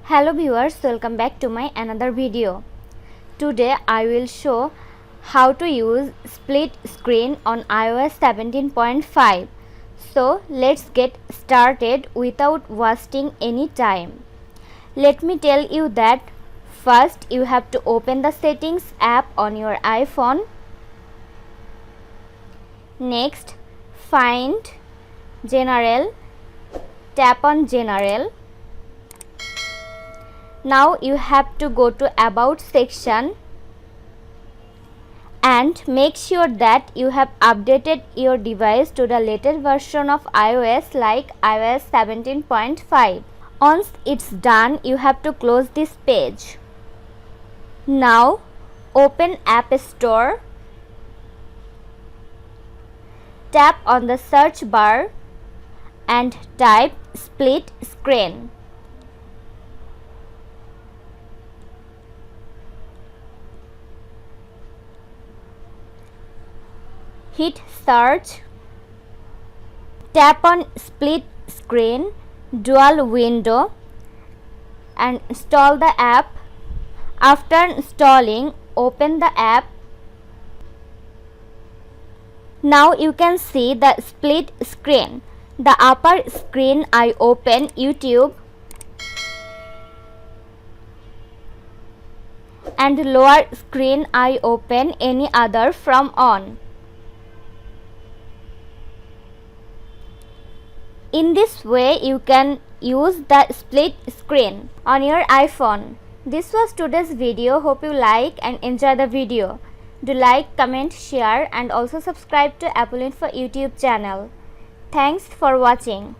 Hello viewers, welcome back to my another video. Today I will show how to use split screen on iOS 17.5. So let's get started without wasting any time. Let me tell you that first you have to open the settings app on your iPhone. Next, find General, tap on General. Now you have to go to About section and make sure that you have updated your device to the latest version of iOS like iOS 17.5. Once it's done, you have to close this page. Now open App Store, tap on the search bar and type split screen. Hit search, tap on split screen dual window and install the app. After installing, open the app. Now you can see the split screen. The upper screen I open YouTube and lower screen I open any other from on. In this way, you can use the split screen on your iPhone. This was today's video. Hope you like and enjoy the video. Do like, comment, share and also subscribe to Apple Info YouTube channel. Thanks for watching.